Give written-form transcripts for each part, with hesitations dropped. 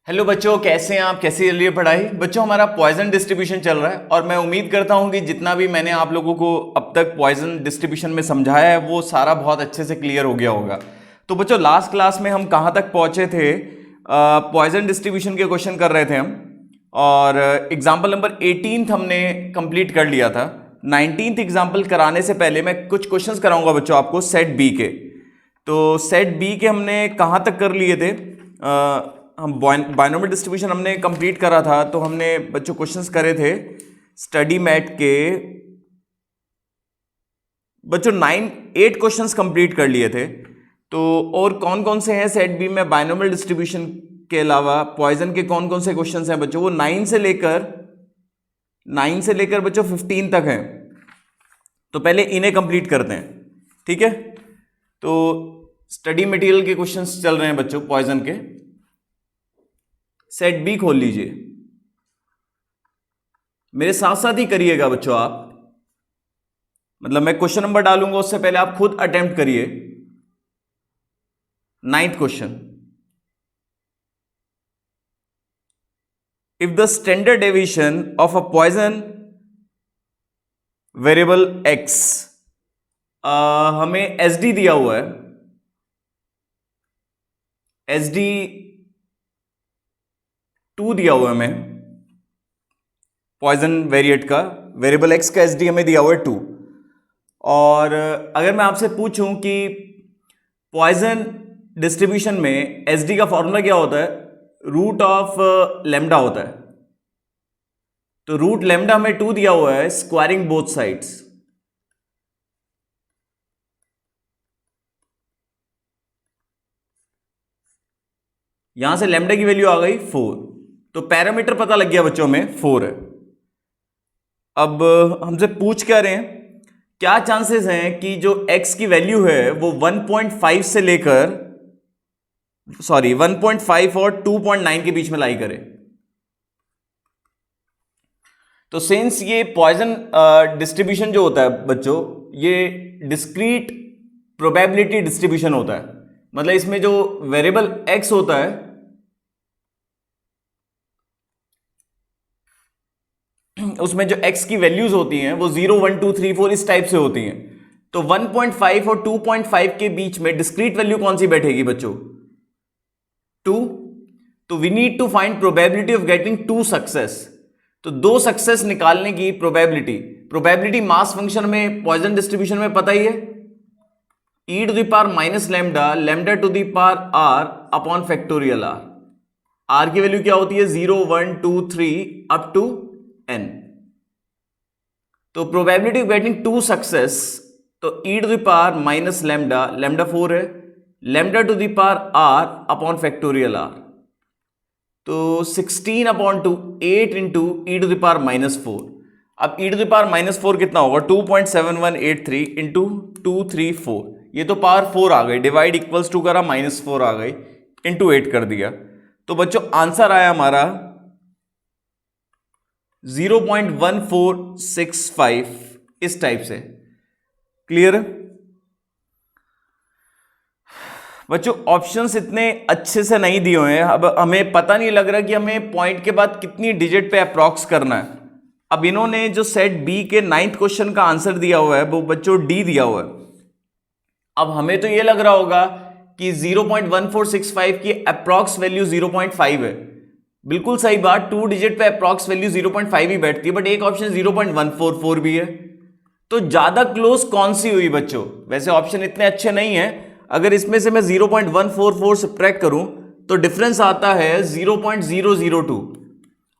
Hello बच्चों, कैसे हैं आप? कैसी चल रही है पढ़ाई? बच्चों, हमारा पॉइजन डिस्ट्रीब्यूशन चल रहा है और मैं उम्मीद करता हूं कि जितना भी मैंने आप लोगों को अब तक पॉइजन डिस्ट्रीब्यूशन में समझाया है वो सारा बहुत अच्छे से क्लियर हो गया होगा। तो बच्चों, लास्ट क्लास में हम कहां तक पहुंचे थे? पॉइजन डिस्ट्रीब्यूशन के क्वेश्चन कर रहे थे हम, और एग्जाम्पल नंबर 18 हमने कंप्लीट कर लिया था। 19th एग्जाम्पल कराने से पहले मैं कुछ क्वेश्चंस कराऊंगा बच्चों आपको सेट बी के। तो सेट बी के हमने कहां तक कर लिए थे? हम बायनोमियल डिस्ट्रीब्यूशन हमने कंप्लीट करा था, तो हमने बच्चों क्वेश्चंस करे थे स्टडी मैट के। बच्चों 8 क्वेश्चंस कंप्लीट कर लिए थे। तो और कौन कौन से हैं सेट बी में बायनोमियल डिस्ट्रीब्यूशन के अलावा? पॉइजन के कौन कौन से क्वेश्चंस हैं बच्चों? वो 9 से लेकर बच्चों 15 तक हैं। तो पहले इन्हें कंप्लीट करते हैं, ठीक है? तो स्टडी मटेरियल के क्वेश्चंस चल रहे हैं बच्चों पॉइजन के। सेट बी खोल लीजिए, मेरे साथ साथ ही करिएगा बच्चों आप। मतलब मैं क्वेश्चन नंबर डालूंगा उससे पहले आप खुद अटेम्प्ट करिए। 9th question, if the standard deviation of a Poisson variable X, हमें एस डी दिया हुआ है। एस डी 2 दिया हुआ है हमें, पॉइजन वेरिएट का वेरिएबल एक्स का एस डी हमें दिया हुआ है 2। और अगर मैं आपसे पूछूं कि पॉइजन डिस्ट्रीब्यूशन में एस डी का फॉर्मूला क्या होता है? रूट ऑफ लेमडा होता है। तो रूट लेमडा हमें 2 दिया हुआ है, स्क्वायरिंग बोथ साइड्स। यहां से लेमडा की वैल्यू आ गई 4, तो पैरामीटर पता लग गया बच्चों में 4 है। अब हमसे पूछ क्या रहे हैं? क्या चांसेस हैं कि जो x की वैल्यू है वो 1.5 से लेकर 1.5 और 2.9 के बीच में लाई करे। तो सिंस ये पॉइजन डिस्ट्रीब्यूशन जो होता है बच्चों, ये डिस्क्रीट प्रोबेबिलिटी डिस्ट्रीब्यूशन होता है। मतलब इसमें जो वेरिएबल x होता है उसमें जो x की वैल्यूज होती हैं वो 0, 1, 2, 3, 4 इस टाइप से होती हैं। तो 1.5 और 2.5 के बीच में डिस्क्रीट वैल्यू कौन सी बैठेगी बच्चों? 2। तो we need to find probability of getting 2 success. तो 2 सक्सेस निकालने की प्रोबेबिलिटी मास फंक्शन में पॉइजन डिस्ट्रीब्यूशन में पता ही है, e to the power minus lambda, lambda to the power r upon factorial r। r की वैल्यू क्या होती है? 0, 1, 2, 3 अप टू n। तो प्रोबेबिलिटी ऑफ गेटिंग 2 सक्सेस, तो e to the power minus lambda, lambda 4 है, lambda to the power r upon factorial r। तो 16 upon 2, 8 into e to the power minus 4। अब e to the power minus 4 कितना होगा? 2.7183 into 234। ये तो power 4 आ गई, divide equals to करा -4 आ गई, इंटू 8 कर दिया। तो बच्चों आंसर आया हमारा 0.1465 इस टाइप से। क्लियर? बच्चों ऑप्शंस इतने अच्छे से नहीं दिए हुए हैं, अब हमें पता नहीं लग रहा कि हमें पॉइंट के बाद कितनी डिजिट पे अप्रॉक्स करना है। अब इन्होंने जो सेट बी के 9th क्वेश्चन का आंसर दिया हुआ है वो बच्चों डी दिया हुआ है। अब हमें तो ये लग रहा होगा कि 0.1465 की अप्रॉक्स वैल्यू 0.5 है। बिल्कुल सही बात, 2 डिजिट पे अप्रॉक्स वैल्यू 0.5 ही बैठती है, बट एक ऑप्शन 0.144 भी है। तो ज्यादा क्लोज कौन सी हुई बच्चों? वैसे ऑप्शन इतने अच्छे नहीं है। अगर इसमें से मैं 0.144 सब्ट्रैक्ट करूं तो डिफरेंस आता है 0.002,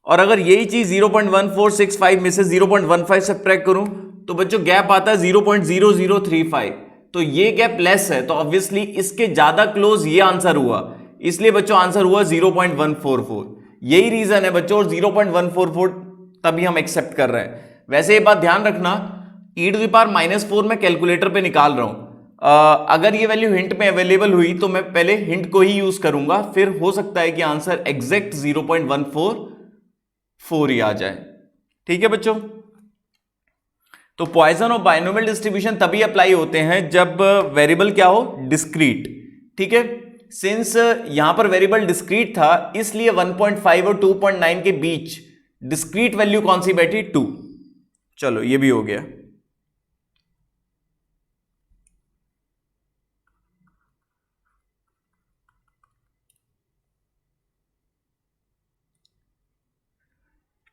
और अगर यही चीज 0.1465 में से 0.15 सब्ट्रैक्ट करूं तो बच्चों गैप आता है 0.0035। तो ये गैप लेस है, तो ऑब्वियसली इसके ज्यादा क्लोज ये आंसर हुआ, इसलिए बच्चों आंसर हुआ 0.144। यही रीजन है बच्चों, और 0.144 तभी हम एक्सेप्ट कर रहे हैं। वैसे ये बात ध्यान रखना, e टू द पावर -4 मैं कैलकुलेटर पे निकाल रहा हूं। अगर ये वैल्यू हिंट में अवेलेबल हुई तो मैं पहले हिंट को ही यूज करूंगा, फिर हो सकता है कि आंसर एग्जैक्ट 0.144 ही आ जाए। ठीक है बच्चों? तो पॉइजन और बायनोमियल डिस्ट्रीब्यूशन तभी अप्लाई होते हैं जब वेरिएबल क्या हो? डिस्क्रीट। ठीक है? सिंस यहां पर वेरिएबल डिस्क्रीट था इसलिए 1.5 और 2.9 के बीच डिस्क्रीट वैल्यू कौन सी बैठी? 2। चलो ये भी हो गया।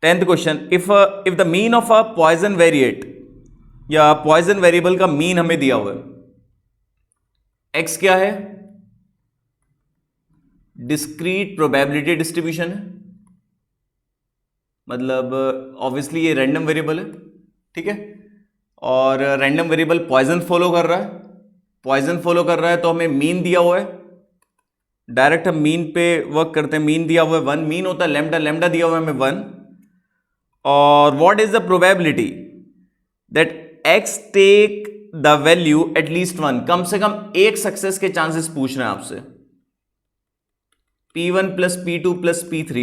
Tenth question, if the mean of a Poisson variate, या पॉइजन वेरिएबल का मीन हमें दिया हुआ है, एक्स क्या है? डिस्क्रीट प्रोबेबिलिटी डिस्ट्रीब्यूशन है, मतलब ऑब्वियसली ये रैंडम वेरिएबल है, ठीक है। और रैंडम वेरिएबल पॉइजन फॉलो कर रहा है, पॉइजन फॉलो कर रहा है तो हमें मीन दिया हुआ है, डायरेक्ट हम मीन पे वर्क करते हैं। मीन दिया हुआ है 1, मीन होता है लैम्डा, लैम्डा दिया हुआ है हमें 1। और what is the probability that X take the value at least 1, कम से कम एक सक्सेस के चांसेस पूछ रहे हैं आपसे। P1 plus P2 plus P3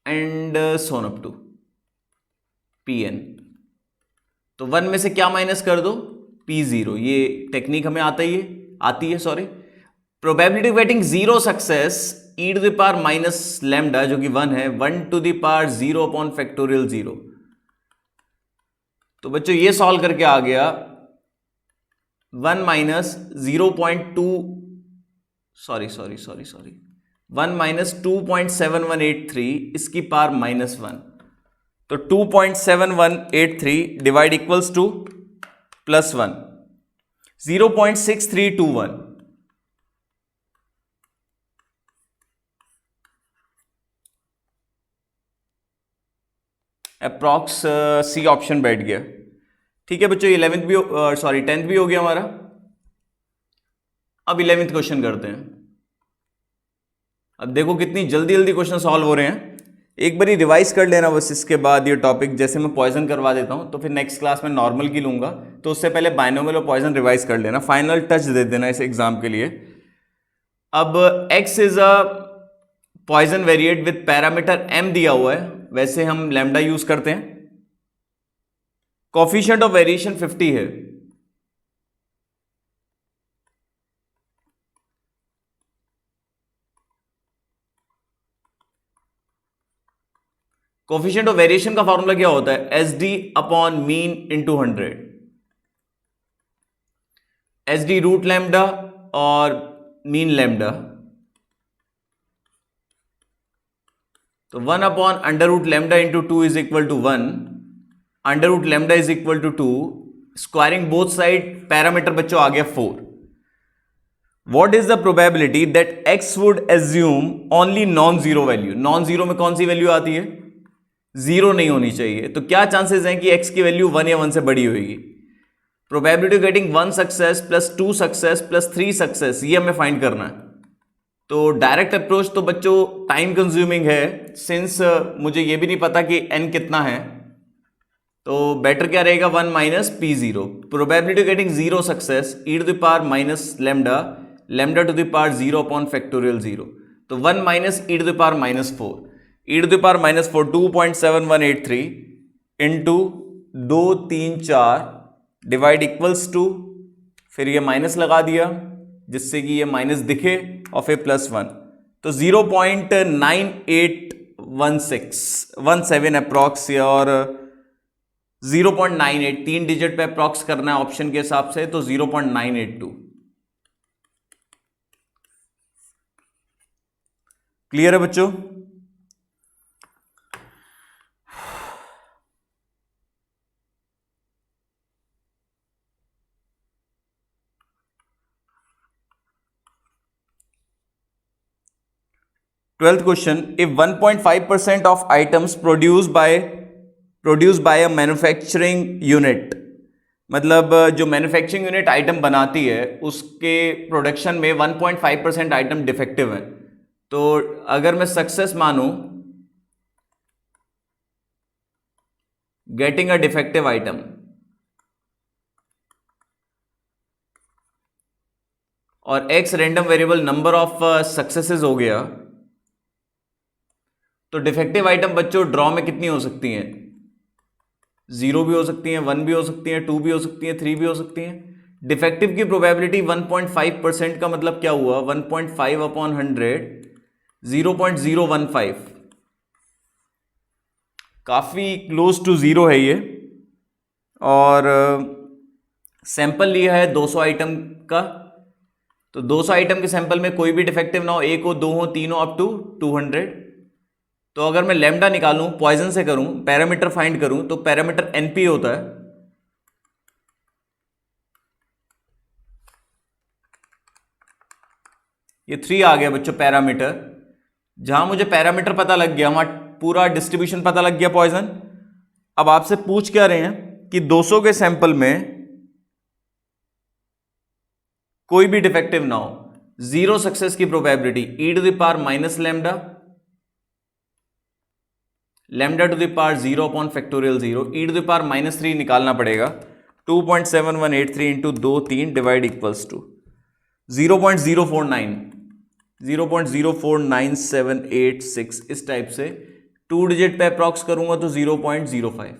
and so on up to Pn। तो 1 में से क्या माइनस कर दो? P0। ये टेक्निक हमें आती है sorry. Probability getting 0 success e to the power minus lambda जो कि 1 है, 1 to the power 0 upon factorial 0। तो बच्चों ये सॉल्व करके आ गया 1 माइनस 0.2 सॉरी 1 माइनस 2.7183 इसकी पावर -1। तो 2.7183 divide equals to +1, 0.6321। Approx C option बैठ गया। ठीक है बच्चों, 11th भी 10th भी हो गया हमारा। अब 11th क्वेश्चन करते हैं। अब देखो कितनी जल्दी जल्दी क्वेश्चन सॉल्व हो रहे हैं। एक बारी रिवाइज कर लेना बस, इसके बाद ये टॉपिक जैसे मैं पॉइजन करवा देता हूं तो फिर नेक्स्ट क्लास में नॉर्मल की लूंगा, तो उससे पहले बाइनोमियल और पॉइजन रिवाइज कर लेना, फाइनल टच दे देना इस एग्जाम के लिए। अब x is a Poisson variate with parameter m दिया हुआ है, वैसे हम लैम्डा यूज करते हैं। कोफिशिएंट ऑफ वेरिएशन 50 है। कोफिशिएंट ऑफ वेरिएशन का फॉर्मूला क्या होता है? S D upon mean into 100। S D root lambda और मीन लैम्डा, तो 1 upon under root lambda into 2 is equal to 1, under root lambda is equal to 2, squaring both side, parameter बच्चों आ गया 4। What is the probability that x would assume only non zero value? Non zero में कौन सी value आती है? Zero नहीं होनी चाहिए। तो क्या चांसेस हैं कि x की वैल्यू 1 या 1 से बड़ी होगी? Probability getting 1 success plus 2 success plus 3 success, ये हमें फाइंड करना है। तो डायरेक्ट अप्रोच तो बच्चों टाइम कंज्यूमिंग है, सिंस मुझे ये भी नहीं पता कि n कितना है, तो बेटर क्या रहेगा 1 minus P0। Probability getting 0 success e to the power minus lambda, lambda to the power 0 upon factorial 0। तो 1 minus e to the power -4, e to the power -4 2.7183 into 2 3 4 divide equals to, फिर ये minus लगा दिया जिससे कि ये minus दिखे और फिर +1, तो 0.9817 अप्रॉक्स, और 0.98 3 डिजिट पे अप्रॉक्स करना है ऑप्शन के हिसाब से, तो 0.982। क्लियर है बच्चों? Twelfth question, if 1.5% of items produced by a manufacturing unit, मतलब जो मैन्युफैक्चरिंग यूनिट आइटम बनाती है उसके प्रोडक्शन में 1.5% आइटम डिफेक्टिव है। तो अगर मैं सक्सेस मानूं गेटिंग अ डिफेक्टिव आइटम, और x random variable number of successes हो गया, तो डिफेक्टिव आइटम बच्चों ड्रॉ में कितनी हो सकती हैं? 0 भी हो सकती हैं, 1 भी हो सकती हैं, 2 भी हो सकती हैं, 3 भी हो सकती हैं। डिफेक्टिव की प्रोबेबिलिटी 1.5% का मतलब क्या हुआ, 1.5 अपॉन 100, 0.015, काफी क्लोज टू जीरो है ये। और सैंपल लिया है 200 आइटम का, तो 200 आइटम के सैंपल में कोई भी डिफेक्टिव ना हो, एक हो, दो हो, तीन हो, अप टू 200। तो अगर मैं लैम्डा निकालूं, पॉइजन से करूं, पैरामीटर फाइंड करूं, तो पैरामीटर एनपी होता है। ये 3 आ गया बच्चों पैरामीटर। जहां मुझे पैरामीटर पता लग गया, वहां पूरा डिस्ट्रीब्यूशन पता लग गया पॉइजन। अब आपसे पूछ क्या रहे हैं कि 200 के सैंपल में कोई भी डिफेक्टिव ना हो, जीरो सक्सेस की probability e to the power minus lambda, lambda to the power 0 upon factorial 0, e to the power -3 निकालना पड़ेगा, 2.7183 इंटू 2 3 डिवाइड इक्वल्स टू 0.049, 0.0498786, इस टाइप से 2 डिजिट पे अप्रॉक्स करूंगा तो 0.05।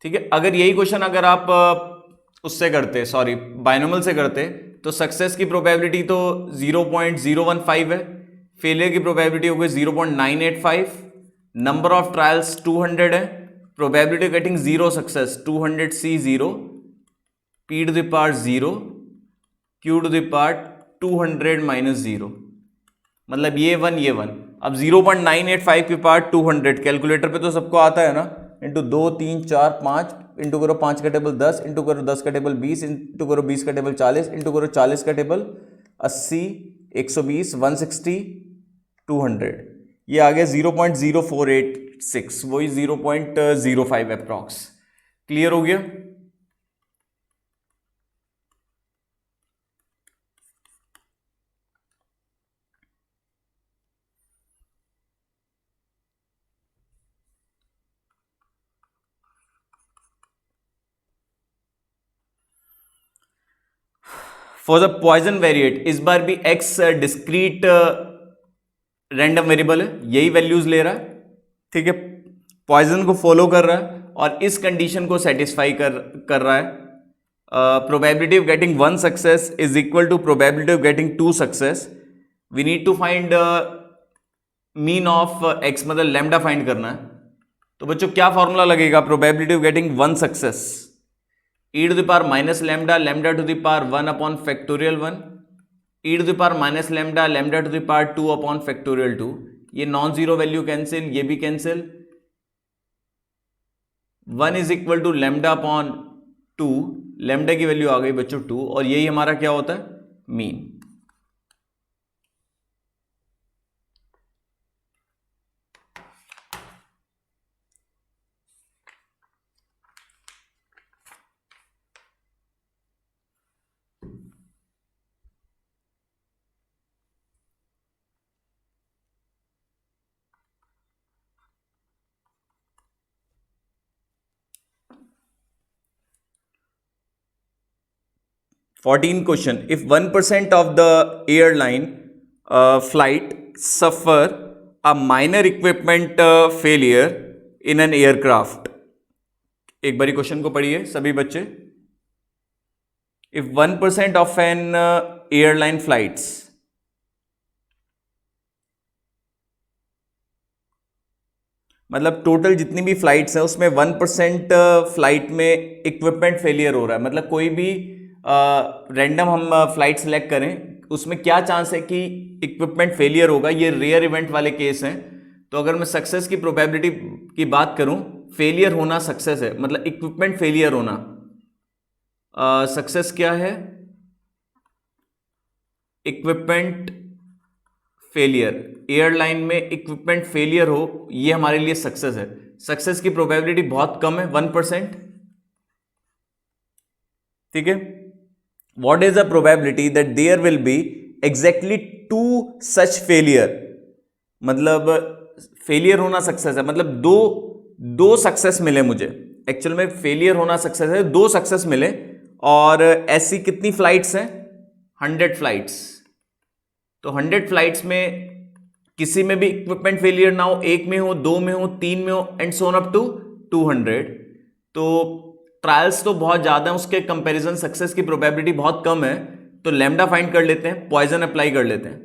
ठीक है, अगर यही क्वेश्चन अगर आप उससे करते, सॉरी बाइनोमियल से करते, तो सक्सेस की प्रोबेबिलिटी तो 0.015 है, फेलियर की प्रोबेबिलिटी हो गई 0.985, नंबर ऑफ ट्रायल्स 200 है, probability getting zero success 200C0, p to the power 0, q to the power 200 minus 0, मतलब ये 1 ये 1। अब 0.985 की पावर 200 कैलकुलेटर पे तो सबको आता है ना, इंटू 2 3 4 5, इंटू करो 5 का टेबल 10, इंटू करो 10 का टेबल 20, इंटू करो 20 का टेबल 40, इंटू करो 40 का टेबल 80, 120, 160, 200, ये आ गया 0.0486, वही 0.05 अप्रॉक्स। क्लियर हो गया? फॉर द पॉइजन वेरिएट, इस बार भी एक्स डिस्क्रीट रैंडम वेरिएबल है, यही वैल्यूज ले रहा है। ठीक है, पॉइजन को फॉलो कर रहा है और इस कंडीशन को सेटिस्फाई कर रहा है। Probability of getting 1 success is equal to probability of getting 2 success. We need to find mean of X, मतलब लैम्डा फाइंड करना है। तो बच्चों क्या फॉर्मूला लगेगा probability of getting 1 success, e to the power minus lambda, lambda to the power 1 upon factorial 1, e to the power minus lambda, lambda to the power 2 upon factorial 2। ये non zero value cancel, ये भी cancel. 1 is equal to lambda upon 2, lambda की value आ गई बच्चों 2, और यही हमारा क्या होता है, mean. Fourteen question. If 1% of the airline flight suffer a minor equipment failure in an aircraft. एक बारी क्वेश्चन को पढ़िए सभी बच्चे। If 1% of an airline flights, मतलब टोटल जितनी भी फ्लाइट्स हैं उसमें 1% फ्लाइट में इक्विपमेंट फेलियर हो रहा है, मतलब कोई भी रैंडम हम फ्लाइट सेलेक्ट करें, उसमें क्या चांस है कि इक्विपमेंट फेलियर होगा, ये रेयर इवेंट वाले केस हैं। तो अगर मैं सक्सेस की प्रोबेबिलिटी की बात करूं, फेलियर होना सक्सेस है, मतलब इक्विपमेंट फेलियर होना सक्सेस क्या है, इक्विपमेंट फेलियर, एयरलाइन में इक्विपमेंट फेलियर हो, ये हमारे लिए सक्सेस है। सक्सेस की प्रोबेबिलिटी बहुत कम है, 1%। ठीक है, what is the probability that there will be exactly 2 such failure, मतलब फेलियर होना सक्सेस है, मतलब दो सक्सेस मिले मुझे, एक्चुअल में फेलियर होना सक्सेस है, 2 सक्सेस मिले, और ऐसी कितनी फ्लाइट्स हैं, 100 फ्लाइट्स। तो 100 फ्लाइट्स में किसी में भी इक्विपमेंट फेलियर ना हो, एक में हो, दो में हो, तीन में हो, and so on up to 200। तो ट्रायल्स तो बहुत ज्यादा है, उसके कंपैरिजन सक्सेस की प्रोबेबिलिटी बहुत कम है। तो लैम्डा फाइंड कर लेते हैं, पॉइजन अप्लाई कर लेते हैं।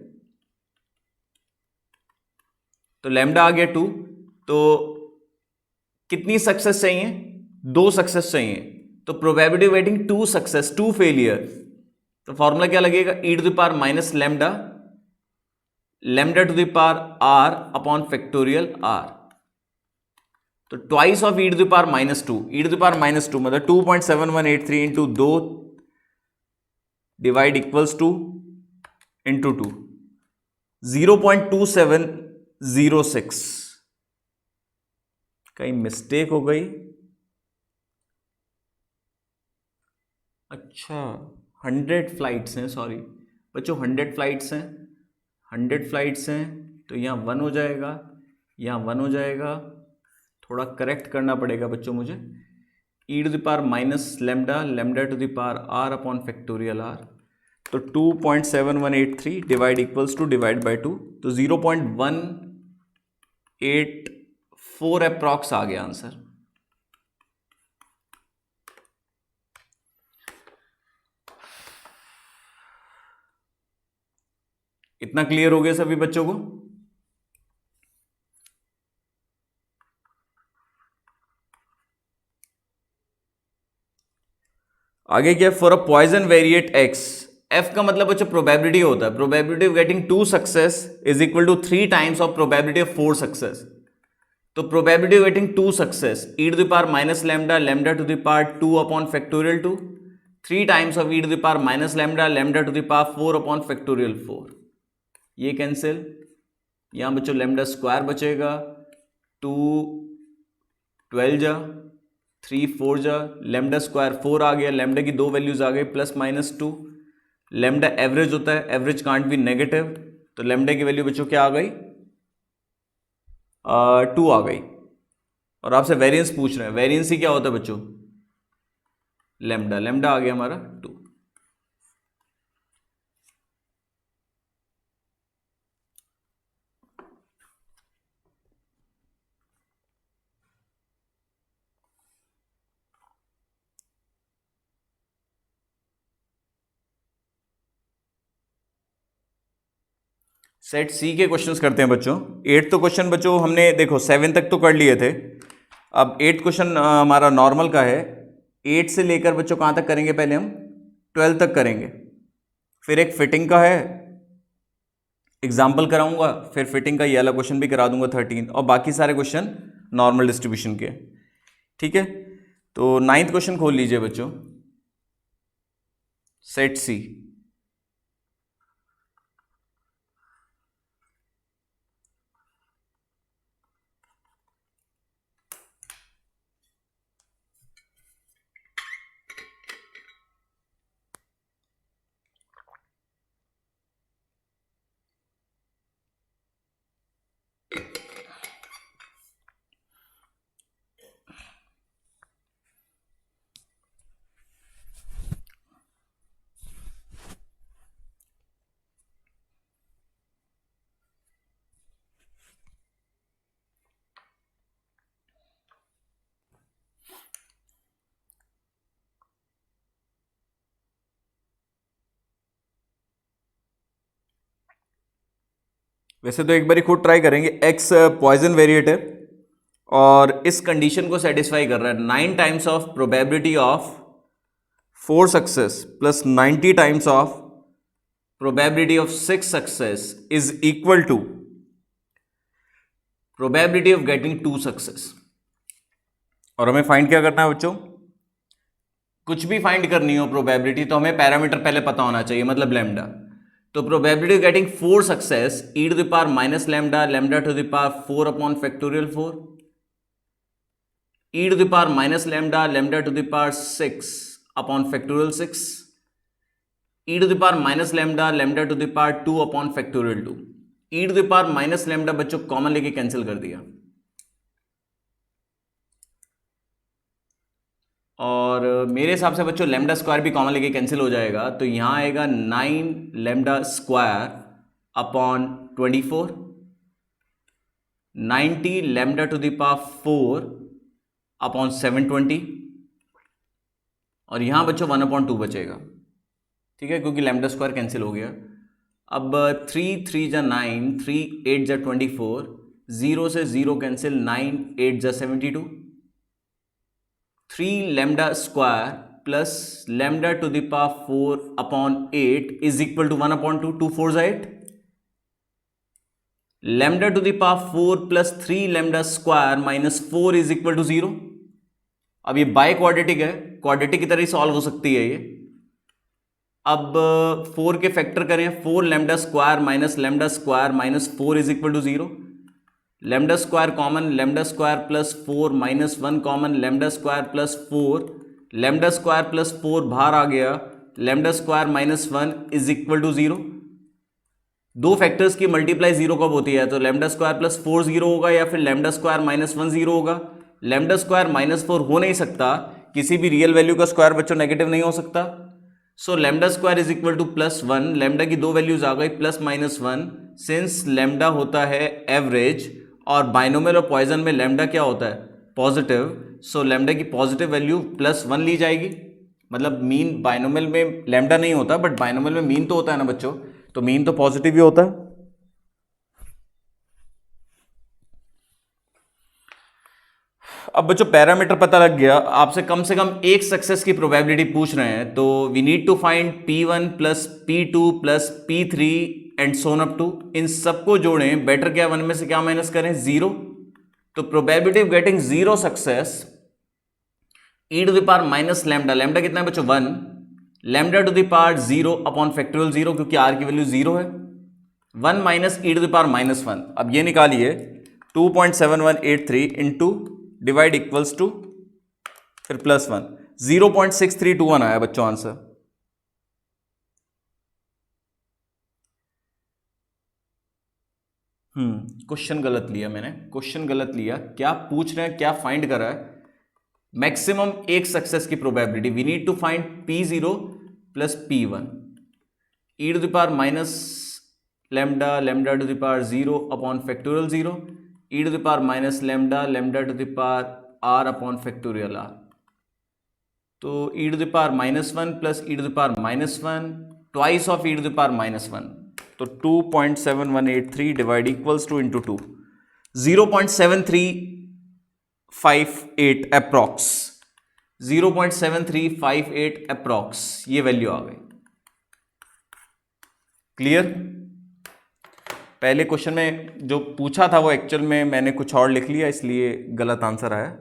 तो लैम्डा आ गया 2। तो कितनी सक्सेस चाहिए? 2 सक्सेस चाहिए। तो प्रोबेबिलिटी वेटिंग 2 सक्सेस 2 फेलियर। तो फॉर्मूला क्या लगेगा? E to the power minus lambda, lambda to the power R upon factorial R. तो twice of E to the power minus 2, E to the power minus 2 मतलब 2.7183 into 2 divide equals to into 2 0.2706। कहीं mistake हो गई? अच्छा 100 flights हैं, sorry बच्चों 100 flights हैं, 100 flights हैं। तो यहाँ 1 हो जाएगा, यहाँ 1 हो जाएगा। थोड़ा करेक्ट करना पड़ेगा बच्चों मुझे। E to the power minus lambda, lambda to the power R upon factorial R. तो 2.7183 divide equals to divide by 2, तो 0.184 अप्रॉक्स आ गया आंसर। इतना क्लियर हो गया सभी बच्चों को? आगे क्या? For a Poisson variate X, F का मतलब बच्चों प्रोबेबिलिटी होता है। Probability of getting 2 success is equal to 3 times of probability of 4 success. तो probability of getting 2 success, E to the power minus lambda, lambda to the power 2 upon factorial 2, 3 times of E to the power minus lambda, lambda to the power 4 upon factorial 4। ये cancel, यहां बच्चों lambda square बचेगा, 2 12 जा, 3 4 जा, lambda square 4 आ गया, lambda की 2 values आ गई plus minus 2। Lambda average होता है, एवरेज कांट बी नेगेटिव, तो लैम्डा की वैल्यू बच्चों क्या आ गई? 2 आ गई। और आपसे वेरिएंस पूछ रहे हैं, वेरिएंस ही क्या होता है बच्चों? लैम्डा, लैम्डा आ गया हमारा 2। सेट सी के क्वेश्चंस करते हैं बच्चों। 8th तो क्वेश्चन बच्चों हमने देखो 7 तक तो कर लिए थे। अब 8th क्वेश्चन हमारा नॉर्मल का है। 8 से लेकर बच्चों कहां तक करेंगे? पहले हम 12 तक करेंगे, फिर एक फिटिंग का है, एग्जाम्पल कराऊंगा, फिर फिटिंग का ये वाला क्वेश्चन भी करा दूंगा 13, और बाकी सारे क्वेश्चन नॉर्मल डिस्ट्रीब्यूशन के। ठीक है, तो 9th क्वेश्चन खोल लीजिए बच्चों, सेट सी। वैसे तो एक बार खुद ट्राई करेंगे। एक्स पॉइजन वेरिएट है और इस कंडीशन को सेटिस्फाई कर रहा है। 9 times of probability of 4 success plus 90 times of probability of 6 success is equal to probability of getting 2 success. और हमें फाइंड क्या करना है बच्चों? कुछ भी फाइंड करनी हो प्रोबेबिलिटी तो हमें पैरामीटर पहले पता होना चाहिए, मतलब लैम्डा। तो probability of getting 4 success, E to the power minus lambda, lambda to the power 4 upon factorial 4, e to the power minus lambda, lambda to the power 6 upon factorial 6, e to the power minus lambda, lambda to the power 2 upon factorial 2। E to the power minus lambda बच्चों common लेके cancel कर दिया, और मेरे हिसाब से बच्चों lambda square भी कॉमन लेके कैंसिल हो जाएगा। तो यहां आएगा 9 lambda square upon 24 90 lambda to the power 4 upon 720, और यहां बच्चों 1/2 बचेगा, ठीक है, क्योंकि लैम्डा स्क्वायर कैंसिल हो गया। अब 3 3 जा 9, 3 8 जा 24, 0 से 0 कैंसिल, 9 8 जा 72, 3 lambda square plus lambda to the power 4 upon 8 is equal to 1/2, 2 4 जा 8, lambda to the power 4 plus 3 lambda square minus 4 is equal to 0। अब ये बाय क्वाड्रेटिक है, क्वाड्रेटिक की तरह सॉल्व हो सकती है ये। अब 4 के फैक्टर करें, 4 lambda square minus 4 is equal to 0, lambda square common, lambda square plus 4 minus 1 common, lambda square plus 4, lambda square plus 4 बाहर आ गया, lambda square minus 1 is equal to 0। दो फैक्टर्स की मल्टीप्लाई 0 कब होती है? तो लैम्डा स्क्वायर प्लस 4 0 होगा या फिर लैम्डा स्क्वायर माइनस 1 0 होगा। लैम्डा स्क्वायर माइनस 4 हो नहीं सकता, किसी भी रियल वैल्यू का स्क्वायर बच्चों नेगेटिव नहीं हो सकता। सो lambda square is equal two plus 1, lambda की दो वैल्यूज आ गई प्लस माइनस 1, सिंस लैम्डा होता है एवरेज और बाइनोमियल और पॉइजन में लैम्डा क्या होता है? पॉजिटिव। सो लैम्डा की पॉजिटिव वैल्यू प्लस 1 ली जाएगी, मतलब मीन बाइनोमियल में लैम्डा नहीं होता बट बाइनोमियल में मीन तो होता है ना बच्चों, तो मीन तो पॉजिटिव ही होता है। अब बच्चों पैरामीटर पता लग गया, आपसे कम एक सक्सेस की प्रोबेबिलिटी पूछ रहे हैं, तो we need to find P1 plus P2 plus P3 and so on up to. इन सबको जोड़ें, बेटर क्या 1 में से क्या माइनस करें? 0। तो probability of getting 0 success e to the power minus lambda, lambda कितना है बच्चों? 1, lambda to the power 0 upon factorial 0, क्योंकि r की वैल्यू 0 है, 1 minus e to the power minus 1। अब ये निकालिए 2.7183 इंटू डिवाइड इक्वल्स टू फिर प्लस 1, 0.6321 आया बच्चों आंसर। क्वेश्चन गलत लिया मैंने, क्वेश्चन गलत लिया। क्या पूछ रहे हैं, क्या फाइंड कर रहा है? मैक्सिमम एक सक्सेस की probability, we need to find P0 plus P1, e to the power minus lambda, lambda to the power 0 upon factorial 0, e to the power minus lambda, lambda to the power r upon factorial r। तो e to the power minus 1 plus e to the power minus 1 twice of e to the power minus 1, तो 2.7183 divide equals to into 2, 0.7358 approx, 0.7358 approx ये value आ गई। Clear? पहले question में जो पूछा था वो एक्चुअल में मैंने कुछ और लिख लिया, इसलिए गलत आंसर आया।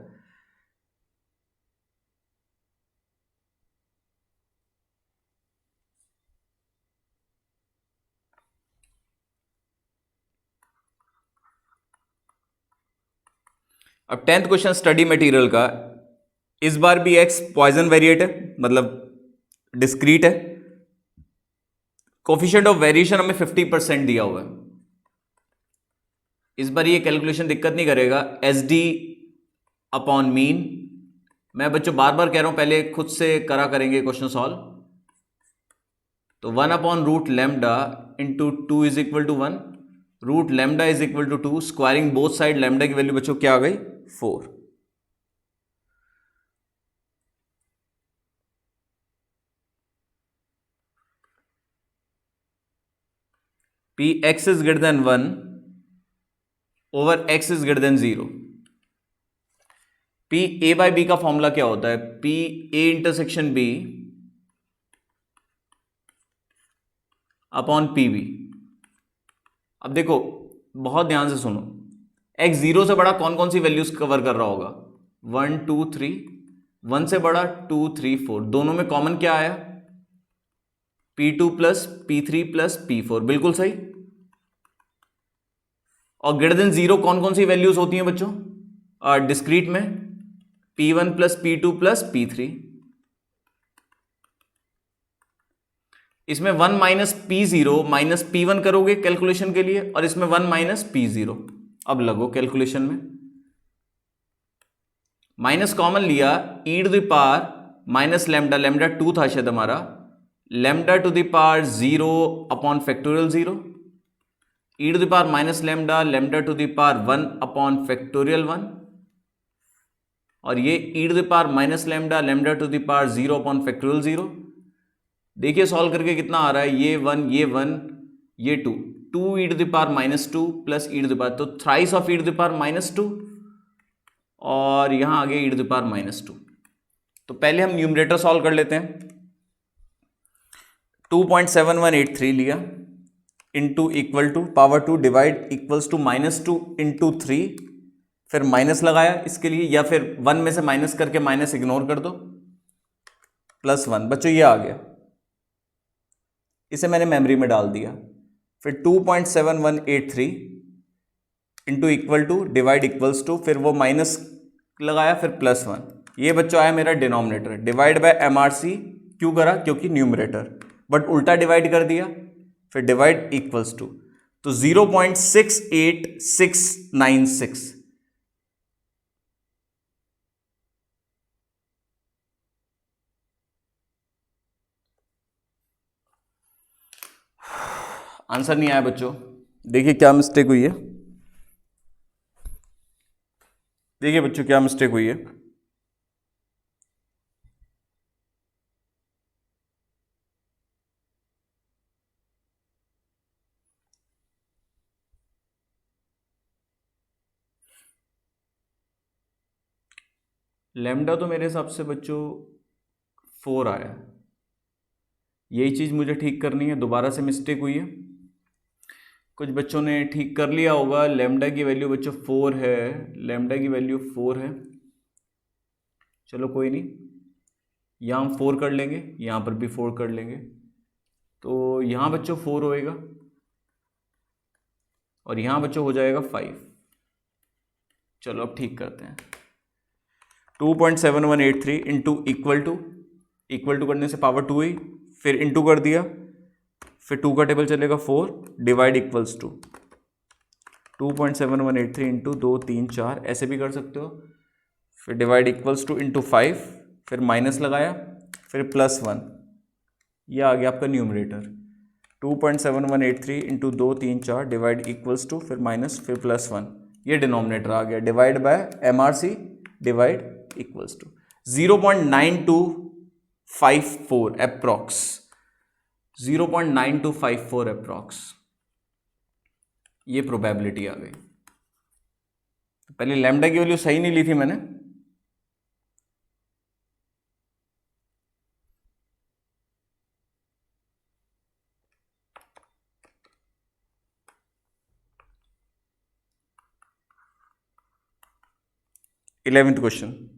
अब 10th क्वेश्चन स्टडी मटेरियल का, इस बार भी x पॉइजन वेरिएट है, मतलब डिस्क्रीट है। कोफिशिएंट ऑफ वेरिएशन हमें 50% दिया हुआ है। इस बार ये कैलकुलेशन दिक्कत नहीं करेगा, SD अपॉन मीन। मैं बच्चों बार बार कह रहा हूं, पहले खुद से करा करेंगे क्वेश्चन सॉल्व। तो 1 upon root lambda into 2 is equal to 1, root lambda is equal to 2, squaring both side, lambda की वैल्यू बच्चों क्या आ गई? 4। P x is greater than 1 over x is greater than 0। P a by b का formula क्या होता है? P a intersection b upon P B. अब देखो बहुत ध्यान से सुनो, x 0 से बड़ा कौन कौन सी वैल्यूज कवर कर रहा होगा? 1 2 3, 1 से बड़ा 2 3 4, दोनों में कॉमन क्या आया? P2 plus P3 plus P4, बिल्कुल सही। और ग्रेटर देन 0 कौन कौन सी वैल्यूज होती हैं बच्चों डिस्क्रीट में? P1 plus P2 plus P3। इसमें 1 माइनस P0 माइनस P1 करोगे कैलकुलेशन के लिए, और इसमें 1 माइनस P0। अब लगो कैलकुलेशन में, माइनस कॉमन लिया, e to the power minus lambda, lambda 2 था शायद हमारा, lambda to the power 0 upon factorial 0, e to the power minus lambda, lambda to the power 1 upon factorial 1, और ये e to the power minus lambda, lambda to the power 0 upon factorial 0। देखिए solve करके कितना आ रहा है, ये 1 ये 1 ये 2, 2 e to the power minus 2 plus e to the power, तो thrice of e to the power minus 2, और यहां आ गया e to the power minus 2। तो पहले हम न्यूमरेटर सॉल्व कर लेते हैं। 2.7183 लिया into equal to power 2 divide equals to minus 2 into 3, फिर माइनस लगाया इसके लिए, या फिर 1 में से माइनस करके माइनस इग्नोर कर दो, प्लस 1। बच्चों ये आ गया, इसे मैंने मेमोरी में डाल दिया। फिर 2.7183 into equal to divide equals to, फिर वो माइनस लगाया, फिर प्लस 1। ये बच्चों आया मेरा डिनोमिनेटर, डिवाइड बाय MRC क्यों करा, क्योंकि न्यूमरेटर, बट उल्टा डिवाइड कर दिया, फिर डिवाइड इक्वल्स टू, तो 0.68696। आंसर नहीं आया बच्चों, देखिए क्या मिस्टेक हुई है, देखिए बच्चों क्या मिस्टेक हुई है। लेमडा तो मेरे हिसाब से बच्चों 4 आया, यही चीज़ मुझे ठीक करनी है, दोबारा से मिस्टेक हुई है, कुछ बच्चों ने ठीक कर लिया होगा। लेमडा की वैल्यू बच्चों 4 है, लेमडा की वैल्यू 4 है, चलो कोई नहीं, यहाँ हम 4 कर लेंगे, यहाँ पर भी 4 कर लेंगे, तो यहाँ बच्चों 4 होएगा, और यहाँ बच्चों हो जाएगा 5। चलो अब ठीक करते हैं। 2.7183 इंटू इक्वल टू करने से पावर 2 हुई, फिर इंटू कर दिया, फिर 2 का टेबल चलेगा 4 डिवाइड इक्वल्स टू 2.7183 इंटू 2 3 4, ऐसे भी कर सकते हो, फिर डिवाइड इक्वल्स टू इंटू 5, फिर माइनस लगाया, फिर प्लस 1, ये आ गया आपका numerator. 2.7183 into 2 3 4 divide equals to, फिर माइनस, फिर प्लस 1, ये डिनोमिनेटर आ गया, divide by MRC divide equals to 0.9254 approx, 0.9254 approx, ये प्रोबेबिलिटी आ गई। पहले लैम्डा की वैल्यू सही नहीं ली थी मैंने, इलेवेंथ क्वेश्चन।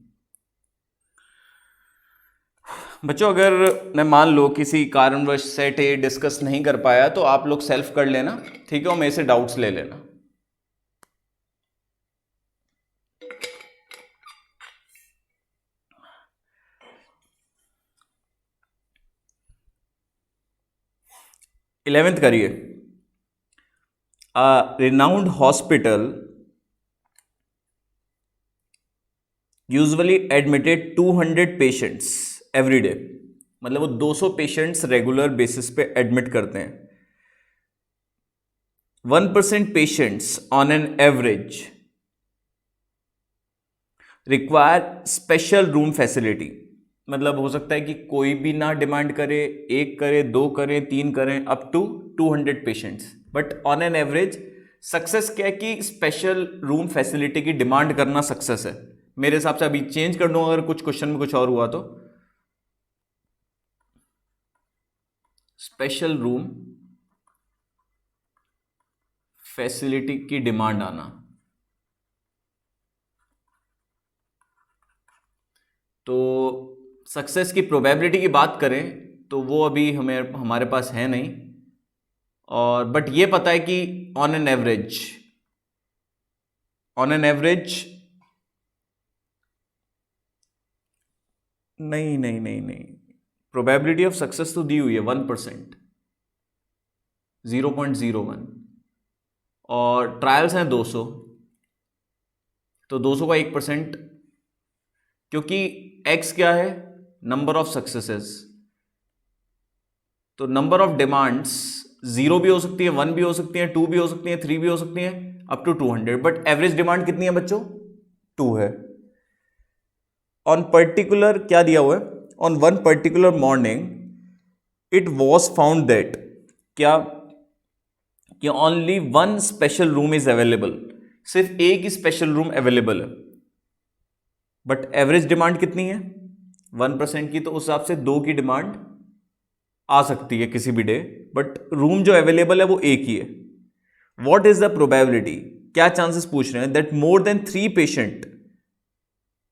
बच्चों अगर मैं मान लो किसी कारणवश सेट ए डिस्कस नहीं कर पाया तो आप लोग सेल्फ कर लेना, ठीक है, और मेरे से डाउट्स ले लेना। इलेवेंथ करिए। Renowned hospital usually admitted 200 patients every day, मतलब वो 200 पेशेंट्स रेगुलर बेसिस पे एडमिट करते हैं। 1% patients on an average require special room facility, मतलब हो सकता है कि कोई भी ना डिमांड करे, 1 करे, 2 करे, 3 करें, up to 200 patients, but on an average success क्या है कि स्पेशल रूम फैसिलिटी की डिमांड करना सक्सेस है। मेरे हिसाब से अभी चेंज कर दूंगा अगर कुछ क्वेश्चन में कुछ और हुआ तो, स्पेशल रूम फैसिलिटी की डिमांड आना, तो सक्सेस की प्रोबेबिलिटी की बात करें तो वो अभी हमारे पास है नहीं, और बट ये पता है कि ऑन एन एवरेज नहीं, प्रोबेबिलिटी ऑफ सक्सेस तो दी हुई है 1%, 0.01, और ट्रायल्स हैं 200, तो 200 का 1%, क्योंकि x क्या है, नंबर ऑफ सक्सेसेस, तो नंबर ऑफ डिमांड्स 0 भी हो सकती है, 1 भी हो सकती है, 2 भी हो सकती है, 3 भी हो सकती है, up to 200, but average demand कितनी है बच्चों? 2 है। ऑन पर्टिकुलर क्या दिया हुआ है? On one particular morning it was found that, क्या कि only one special room is available, सिर्फ एक ही स्पेशल रूम अवेलेबल है, बट एवरेज डिमांड कितनी है? 1% की, तो उस हिसाब से 2 की डिमांड आ सकती है किसी भी डे, बट रूम जो अवेलेबल है वो एक ही है। वॉट इज द प्रोबेबिलिटी, क्या चांसेस पूछ रहे हैं, that more than 3 patient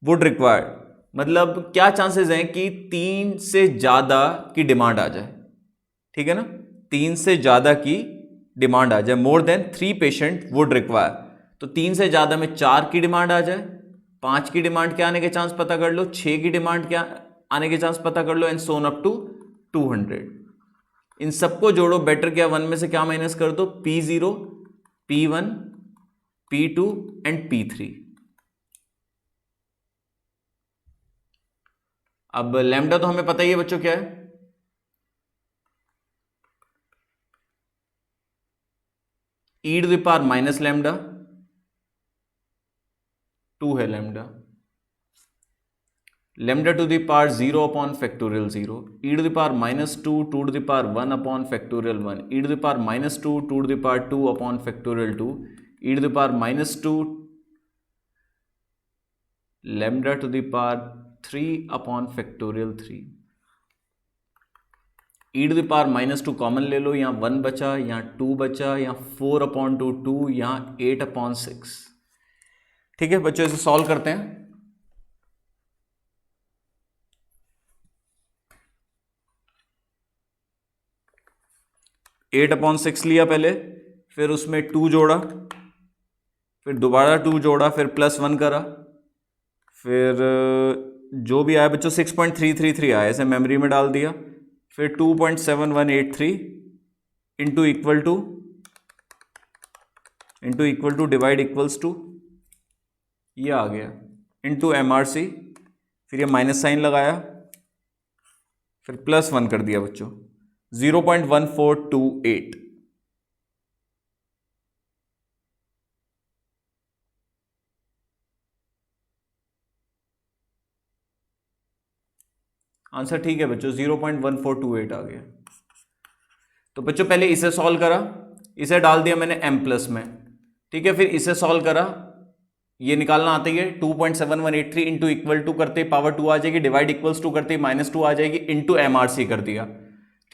would required, मतलब क्या चांसेस हैं कि 3 से ज्यादा की डिमांड आ जाए, ठीक है ना, 3 से ज्यादा की डिमांड आ जाए, more than 3 patient would require, तो 3 से ज्यादा में 4 की डिमांड आ जाए, 5 की डिमांड के आने के चांस पता कर लो, 6 की डिमांड क्या आने के चांस पता कर लो, एंड सोन अप टू 200। इन सबको जोड़ो, बेटर क्या 1 में से क्या माइनस कर दो, P0, P1, P2 and P3। अब लैम्डा तो हमें पता ही है बच्चों क्या है, e to the power minus lambda, 2 है lambda, lambda to the power 0 upon factorial 0, e to the power -2 2 to the power 1 upon factorial 1, e to the power -2 2 to the power 2 upon factorial 2, e to the power -2 lambda to the power 3 upon factorial 3, e to the power -2 common ले लो, यहाँ 1 बचा, यहाँ 2 बचा, यहाँ 4 upon 2 2, यहाँ 8 upon 6। ठीक है बच्चों, इसे सॉल्व करते हैं। 8 अपॉन 6 लिया पहले, फिर उसमें 2 जोड़ा, फिर दोबारा 2 जोड़ा, फिर +1 करा, फिर जो भी आया बच्चों 6.333 आया, इसे मेमोरी में डाल दिया, फिर 2.7183 into equal to divide equals to, ये आ गया, इंटू MRC, फिर ये माइनस साइन लगाया, फिर +1 कर दिया बच्चों, 0.1428। आंसर ठीक है बच्चों, 0.1428 आ गया। तो बच्चों पहले इसे सॉल्व करा, इसे डाल दिया मैंने M+ में, ठीक है, फिर इसे सॉल्व करा, ये निकालना आता ही है, 2.7183 इंटू इक्वल टू करते पावर 2 आ जाएगी, डिवाइड इक्वल्स टू करते -2 आ जाएगी, इंटू MRC कर दिया,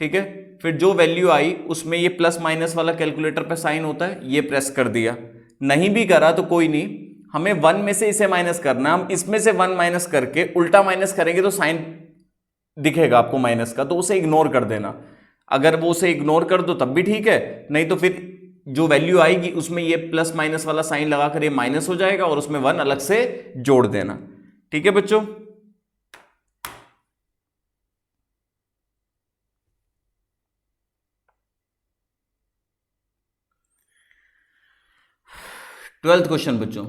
ठीक है, फिर जो वैल्यू आई उसमें ये प्लस माइनस वाला कैलकुलेटर पे साइन होता है, ये प्रेस कर दिया, नहीं भी करा तो कोई नहीं, हमें 1 में से इसे माइनस करना, हम इसमें से 1 माइनस करके उल्टा माइनस करेंगे तो साइन दिखेगा आपको माइनस का, तो उसे इग्नोर कर देना, अगर वो उसे इग्नोर कर दो तब भी ठीक है, नहीं तो फिर जो वैल्यू आएगी उसमें ये प्लस माइनस वाला साइन लगाकर ये माइनस हो जाएगा और उसमें 1 अलग से जोड़ देना, ठीक है बच्चों। ट्वेल्थ क्वेश्चन बच्चों,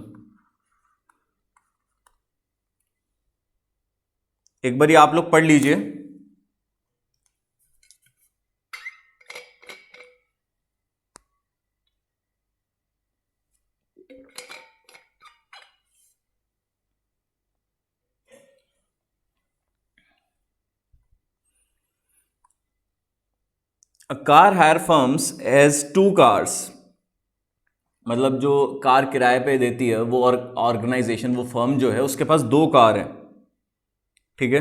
एक बार आप लोग पढ़ लीजिए। A car hire firms has 2 cars, मतलब जो कार किराए पे देती है वो ऑर्गेनाइजेशन, वो फर्म जो है उसके पास 2 कार हैं, ठीक है,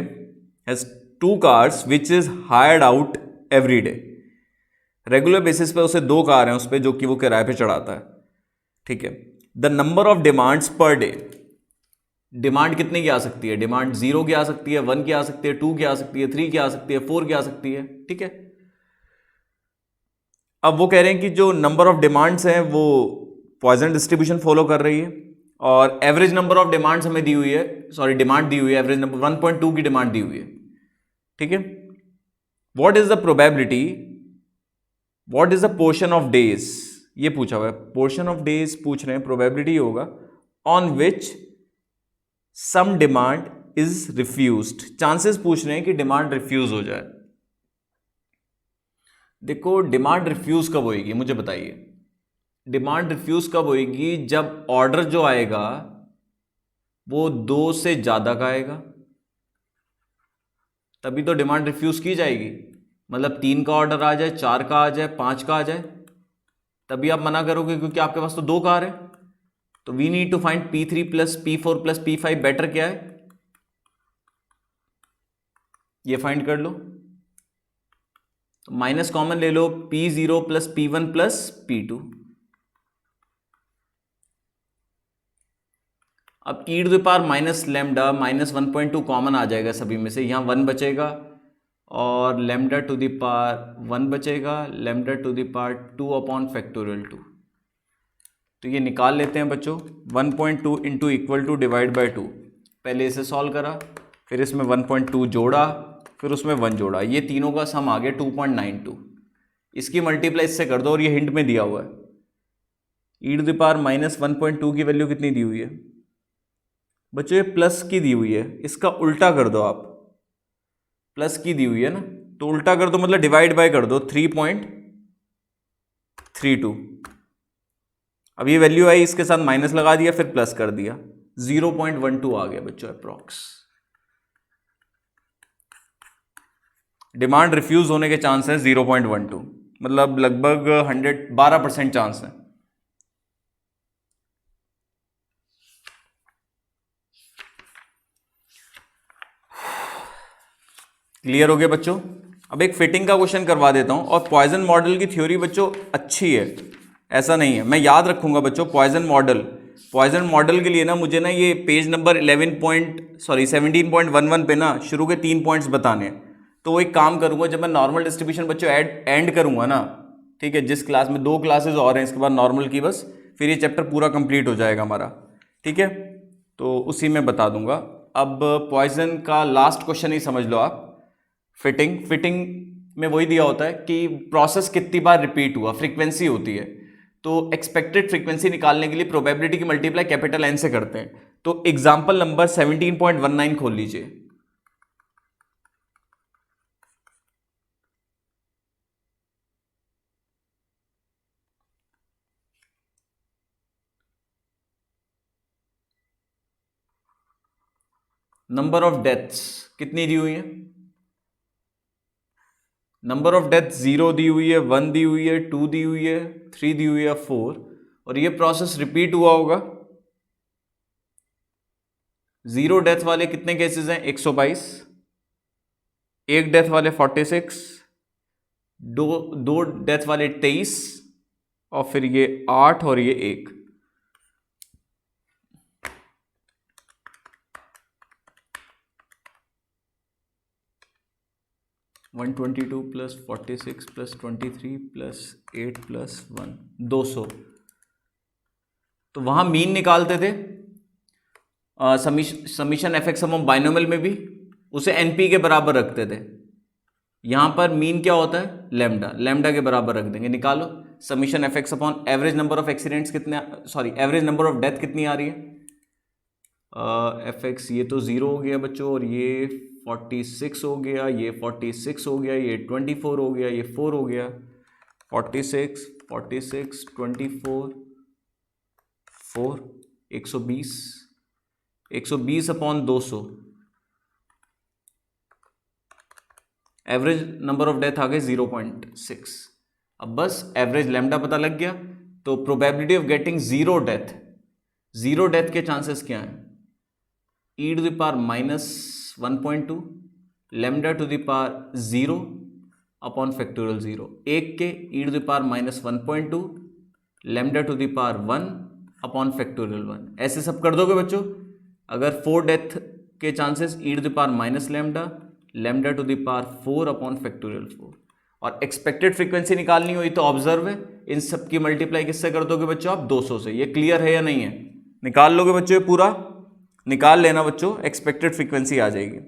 has 2 cars which is hired out every day, regular basis पे उसे 2 कार हैं उस पर जो कि वो किराए पे चढ़ाता है, ठीक है। The number of demands per day, demand कितने की आ सकती है, डिमांड 0 की आ सकती है, 1 की आ सकती है, 2 की आ सकती है, 3 की आ सकती है, 4 की आ सकती है, ठीक है। अब वो कह रहे हैं कि जो नंबर ऑफ डिमांड्स हैं वो पॉइजन डिस्ट्रीब्यूशन फॉलो कर रही है, और एवरेज नंबर ऑफ डिमांड्स हमें दी हुई है, सॉरी डिमांड दी हुई है, एवरेज नंबर 1.2 की डिमांड दी हुई है, ठीक है। What is the probability, what is the portion of days, ये पूछा हुआ है, पोर्शन ऑफ डेज पूछ रहे हैं, प्रोबेबिलिटी होगा on which some demand is refused, chances पूछ रहे हैं कि डिमांड रिफ्यूज हो जाए। देखो डिमांड रिफ्यूज कब होएगी मुझे बताइए। डिमांड रिफ्यूज कब होएगी? जब ऑर्डर जो आएगा वो 2 से ज्यादा का आएगा, तभी तो डिमांड रिफ्यूज की जाएगी। मतलब 3 का ऑर्डर आ जाए, 4 का आ जाए, 5 का आ जाए, तभी आप मना करोगे, क्योंकि आपके पास तो 2 कार है। तो we need to find P3 plus P4 plus P5 better क्या है, ये फाइंड कर लो। तो माइनस कॉमन ले लो, P0 plus P1 plus P2। अब E to the power minus lambda minus 1.2 common आ जाएगा सभी में से, यहां 1 बचेगा और लैम्डा टू द पावर 1 बचेगा, lambda to the power 2 upon factorial 2। तो ये निकाल लेते हैं बच्चों, 1.2 into equal to divide by 2। पहले इसे सॉल्व करा, फिर इसमें 1.2 जोड़ा, फिर उसमें 1 जोड़ा, ये तीनों का सम आ गया 2.92। इसकी मल्टीप्लाई इससे कर दो, और ये हिंट में दिया हुआ है। ई टू द पावर माइनस 1.2 की वैल्यू कितनी दी हुई है बच्चों? ये प्लस की दी हुई है, इसका उल्टा कर दो आप। प्लस की दी हुई है ना, तो उल्टा कर दो, मतलब डिवाइड बाय कर दो 3.32। अब ये वैल्यू आई, इसके साथ माइनस लगा दिया, फिर प्लस कर दिया, 0.12 आ गया बच्चों अप्रॉक्स। डिमांड रिफ्यूज होने के चांस है 0.12, मतलब लगभग 12% चांस है। क्लियर हो गया बच्चों? अब एक फिटिंग का क्वेश्चन करवा देता हूं। और पॉइजन मॉडल की थ्योरी बच्चों अच्छी है, ऐसा नहीं है, मैं याद रखूंगा बच्चों। पॉइजन मॉडल के लिए ना मुझे ना ये पेज नंबर 17.11 पे ना शुरू के 3 पॉइंट्स बताने हैं। तो वो एक काम करूंगा, जब मैं नॉर्मल डिस्ट्रीब्यूशन बच्चों एंड करूंगा ना, ठीक है, जिस क्लास में 2 क्लासेज और हैं इसके बाद नॉर्मल की, बस फिर ये चैप्टर पूरा कंप्लीट हो जाएगा हमारा, ठीक है। तो उसी में बता दूंगा। अब पॉइजन का लास्ट क्वेश्चन ही समझ लो आप। फिटिंग में वही दिया होता है कि प्रोसेस कितनी बार रिपीट हुआ, फ्रीक्वेंसी होती है। तो एक्सपेक्टेड फ्रीक्वेंसी निकालने के लिए प्रोबेबिलिटी की मल्टीप्लाई कैपिटल एन से करते हैं। तो एग्जांपल नंबर 17.19 खोल लीजिए। नंबर ऑफ डेथ्स कितनी दी हुई है? नंबर ऑफ डेथ 0 दी हुई है, 1 दी हुई है, 2 दी हुई है, 3 दी हुई है, 4। और ये प्रोसेस रिपीट हुआ होगा। 0 डेथ वाले कितने केसेस हैं? 122। 1 डेथ वाले 46, दो डेथ वाले 23, और फिर ये 8 और ये 1। One 22 plus 46 plus 23 plus 8 plus 1, 200। तो वहां मीन निकालते थे summation F x among binomial में भी, उसे एनपी के बराबर रखते थे। यहां पर मीन क्या होता है? लैम्डा के बराबर रख देंगे। निकालो summation F X upon average number of accidents कितने, sorry average number of death कितनी आ रही है? एफ एक्स ये तो 0 हो गया बच्चों, और ये 46 हो गया, ये 46 हो गया, ये 24 हो गया, ये 4 हो गया। 46 24 4 120 120 upon 200, average number of death आ गए 0.6। अब बस एवरेज लैम्डा पता लग गया, तो probability of getting zero death के चांसेस क्या हैं? E to the power minus 1.2 lambda to the power 0 upon factorial 0। एक के E to the power minus 1.2 lambda to the power 1 upon factorial 1। ऐसे सब कर दोगे बच्चों। अगर 4 डेथ के chances e to the power minus lambda to the power 4 upon factorial 4। और एक्सपेक्टेड फ्रीक्वेंसी निकालनी हुई तो ऑब्जर्व है, इन सब की मल्टीप्लाई किससे कर दोगे बच्चों आप? 200 से। ये क्लियर है या नहीं है? निकाल लोगे बच्चों, ये पूरा निकाल लेना बच्चों, एक्सपेक्टेड फ्रीक्वेंसी आ जाएगी।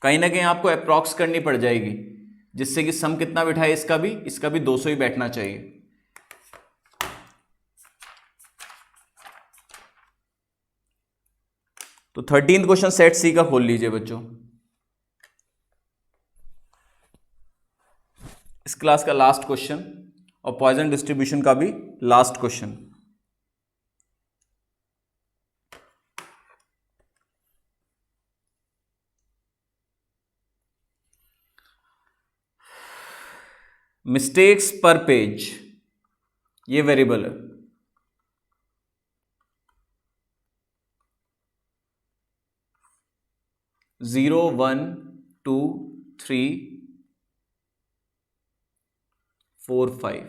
कहीं ना कहीं आपको अप्रॉक्स करनी पड़ जाएगी, जिससे कि सम कितना बिठाए इसका भी 200 ही बैठना चाहिए। तो 13th क्वेश्चन सेट सी का खोल लीजिए बच्चों। इस क्लास का लास्ट क्वेश्चन और पॉइजन डिस्ट्रीब्यूशन का भी लास्ट क्वेश्चन। मिस्टेक्स पर पेज, ये वेरिएबल है। जीरो, 1, 2, 3, 4, 5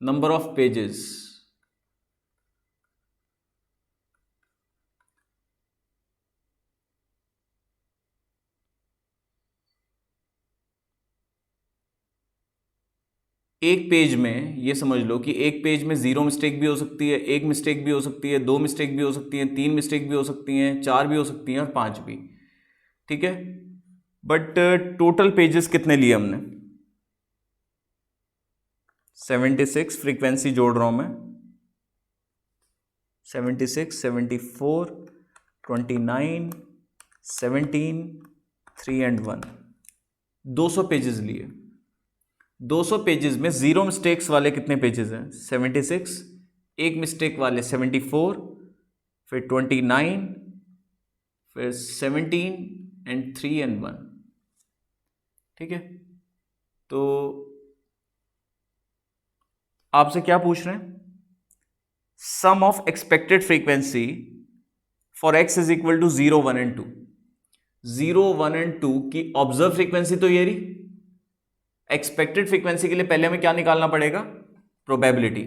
number of pages, एक पेज में ये समझ लो कि एक पेज में 0 मिस्टेक भी हो सकती है, 1 मिस्टेक भी हो सकती है, 2 मिस्टेक भी हो सकती है, 3 मिस्टेक भी हो सकती हैं, 4 भी हो सकती हैं और 5 भी। ठीक है, बट टोटल पेजेस कितने लिए हमने? 76, फ्रीक्वेंसी जोड़ रहा हूं मैं, 76, 74, 29, 17, 3 and 1, 200 पेजेस लिए। 200 पेजेस में 0 मिस्टेक्स वाले कितने पेजेस हैं? 76, एक मिस्टेक वाले 74, फिर 29, फिर 17 एंड 3 and 1। ठीक है, तो आपसे क्या पूछ रहे हैं? Sum of expected frequency for x is equal to 0, 1 and 2। 0, 1 and 2 की ऑब्जर्व फ्रीक्वेंसी तो ये रही। एक्सपेक्टेड फ्रीक्वेंसी के लिए पहले हमें क्या निकालना पड़ेगा? प्रोबेबिलिटी।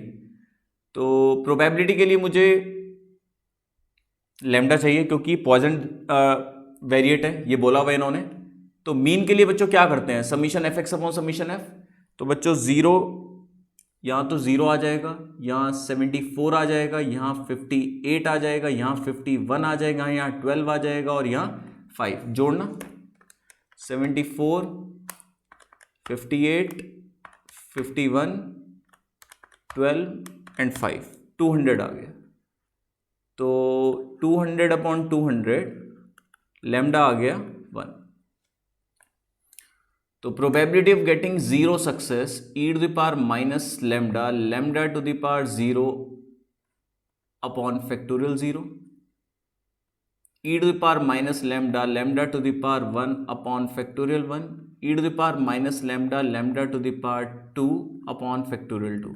तो प्रोबेबिलिटी के लिए मुझे लैम्डा चाहिए क्योंकि पॉइजन वेरिएट है, ये बोला हुआ इन्होंने। तो मीन के लिए बच्चों क्या करते हैं? Summation F X upon summation F. तो बच्चों 0, यहाँ तो 0 आ जाएगा, यहाँ 74 आ जाएगा, यहाँ 58 आ जाएगा, यहाँ 51 आ जाएगा, यहाँ 12 आ जाएगा और यहाँ 5 जोड़ना। 74, 58, 51, 12 एंड 5, 200 आ गया। तो 200 अपॉन 200, लैम्डा आ गया 1। तो probability of getting 0 success e to the power minus lambda, lambda to the power 0 upon factorial 0, e to the power minus lambda, lambda to the power 1 upon factorial 1, e to the power minus lambda, lambda to the power 2 upon factorial 2।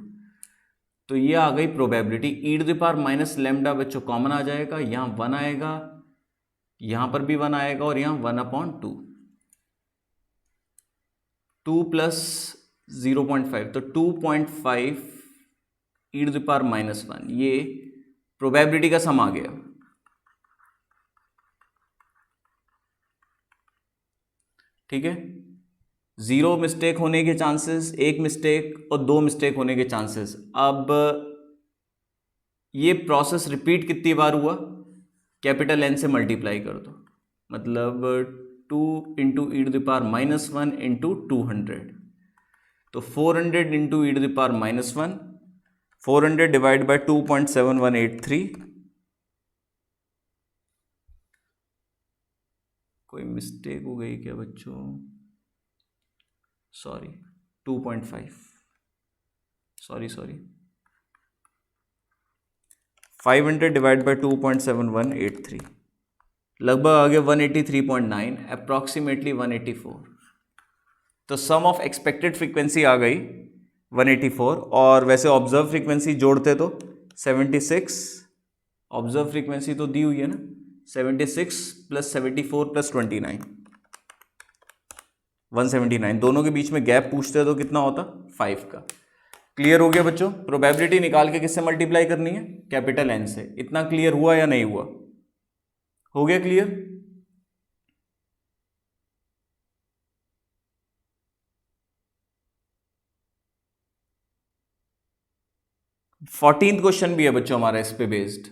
तो ये आ गई probability. e to the power minus lambda बच्चों common आ जाएगा, यहाँ 1 आएगा, यहाँ पर भी 1 आएगा और यहाँ 1 अपॉन 2, 2 प्लस 0.5, तो 2.5 e to the power minus 1, ये प्रोबेबिलिटी का सम आ गया। ठीक है, 0 मिस्टेक होने के चांसेस, 1 मिस्टेक और 2 मिस्टेक होने के चांसेस। अब ये प्रोसेस रिपीट कितनी बार हुआ? कैपिटल N से मल्टीप्लाई कर दो, मतलब 2 into e to the power minus 1 into 200, तो 400 into e to the power minus 1, 400 divide by 2.7183। कोई मिस्टेक हो गई क्या बच्चों? सॉरी, 2.5, सॉरी 500 डिवाइड बाई 2.7183, लगभग आ गया 183.9, अप्रॉक्सीमेटली 184। तो सम ऑफ एक्सपेक्टेड फ्रीक्वेंसी आ गई 184, और वैसे ऑब्जर्व फ्रीक्वेंसी जोड़ते तो 76, ऑब्जर्व फ्रीक्वेंसी तो दी हुई है ना, 76 प्लस 74 प्लस 29, 179, दोनों के बीच में गैप पूछते तो कितना होता? 5 का। क्लियर हो गया बच्चों? प्रोबेबिलिटी निकाल के किससे मल्टीप्लाई करनी है? कैपिटल N से। इतना क्लियर हुआ या नहीं हुआ? हो गया क्लियर? फोर्टीन्थ क्वेश्चन भी है बच्चों हमारा इस पे बेस्ड।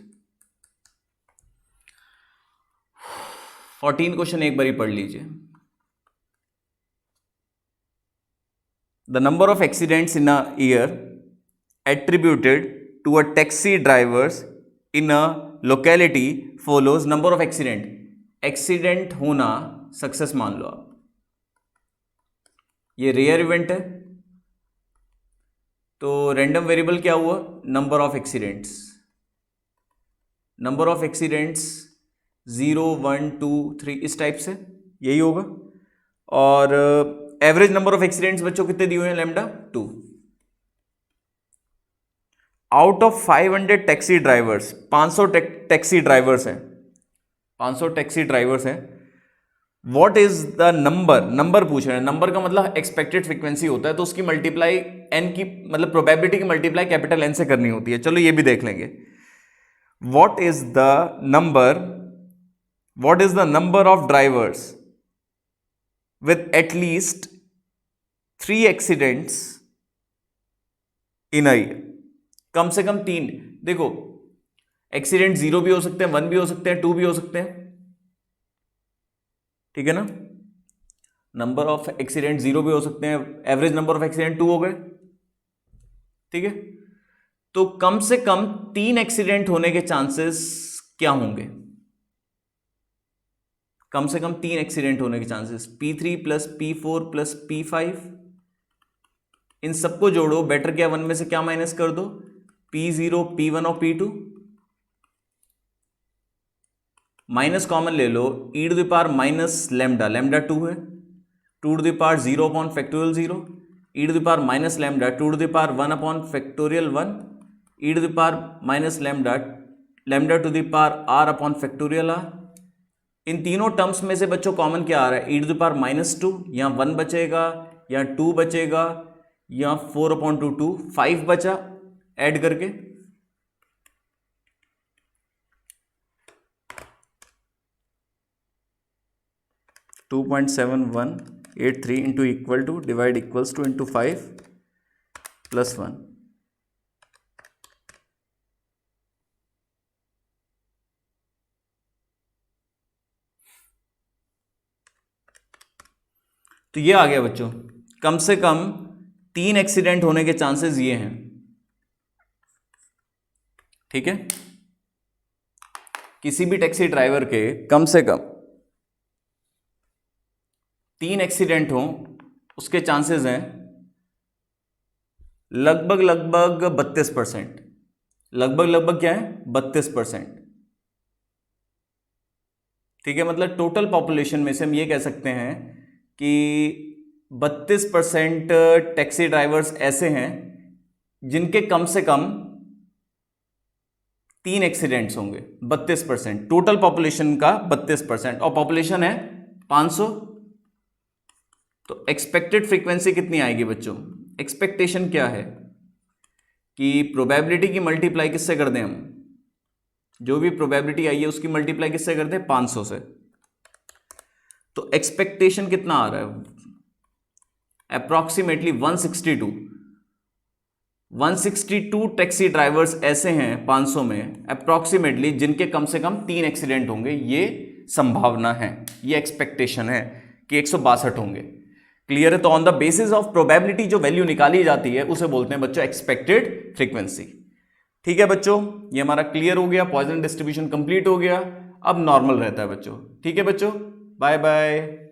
14 क्वेश्चन एक बार ही पढ़ लीजिए। The number of accidents in a year attributed to a taxi drivers in a locality follows number of accident। Accident होना सक्सेस मान लो आप, ये रेयर इवेंट है, तो रैंडम वेरिएबल क्या हुआ, number of accidents. Number of accidents 0 1 2 3 इस type से यही होगा। और एवरेज नंबर ऑफ एक्सीडेंट्स बच्चों कितने दिए हुए हैं, lambda 2। Out of 500 taxi drivers, 500 taxi drivers हैं, 500 टैक्सी ड्राइवर्स हैं। What is the number, number पूछ रहे हैं, नंबर का मतलब एक्सपेक्टेड फ्रीक्वेंसी होता है, तो उसकी मल्टीप्लाई एन की मतलब प्रोबेबिलिटी की मल्टीप्लाई कैपिटल एन से करनी होती है। चलो ये भी देख लेंगे। What is the number, what is the number of drivers with at least 3 accidents in a year. कम से कम 3। देखो एक्सीडेंट 0 भी हो सकते हैं, 1 भी हो सकते हैं, 2 भी हो सकते हैं, ठीक है ना। नंबर ऑफ एक्सीडेंट 0 भी हो सकते हैं, एवरेज नंबर ऑफ एक्सीडेंट 2 हो गए, ठीक है। तो कम से कम 3 एक्सीडेंट होने के चांसेस क्या होंगे, कम से कम 3 एक्सीडेंट होने के chances, P3 plus P4 plus P5, इन सबको जोड़ो, बेटर क्या 1 में से क्या माइनस कर दो, P0 P1 और P2, माइनस कॉमन ले लो, e to the power minus lambda, lambda 2 है, 2 to the power 0 upon factorial 0, e to the power minus lambda 2 to the power 1 upon factorial 1, e to the power minus lambda, lambda to the power r upon factorial r। इन तीनों terms में से बच्चों common क्या आ रहा है, e to the power minus 2, यहाँ 1 बचेगा, यहाँ 2 बचेगा, यहाँ 4 अपॉन 2 2, 5 बचा ऐड करके, to 2.7183 into equal to divide equals to into 5 plus 1। तो ये आ गया बच्चों, कम से कम 3 एक्सीडेंट होने के चांसेस ये हैं, ठीक है। किसी भी टैक्सी ड्राइवर के कम से कम 3 एक्सीडेंट हो, उसके चांसेस हैं लगभग 32%, लगभग क्या है 32%, ठीक है। मतलब टोटल पॉपुलेशन में से हम ये कह सकते हैं कि 32% टैक्सी ड्राइवर्स ऐसे हैं जिनके कम से कम 3 एक्सीडेंट्स होंगे। 32% टोटल पॉपुलेशन का 32%, और पॉपुलेशन है 500, तो एक्सपेक्टेड फ्रीक्वेंसी कितनी आएगी बच्चों, एक्सपेक्टेशन क्या है कि प्रोबेबिलिटी की मल्टीप्लाई किससे कर दें हम, जो भी प्रोबेबिलिटी आई है उसकी मल्टीप्लाई किससे कर दें, 500 से। तो एक्सपेक्टेशन कितना आ रहा है, अप्रॉक्सीमेटली 162 टैक्सी ड्राइवर्स ऐसे हैं 500 में अप्रॉक्सीमेटली जिनके कम से कम 3 एक्सीडेंट होंगे, ये संभावना है, ये एक्सपेक्टेशन है कि 162 होंगे। क्लियर है। तो on the basis of probability जो वैल्यू निकाली जाती है उसे बोलते हैं बच्चों एक्सपेक्टेड फ्रीक्वेंसी। ठीक है बच्चों, ये हमारा क्लियर हो गया, पॉइसन डिस्ट्रीब्यूशन कंप्लीट हो गया, अब नॉर्मल रहता है बच्चों। ठीक है बच्चों, बाय बाय।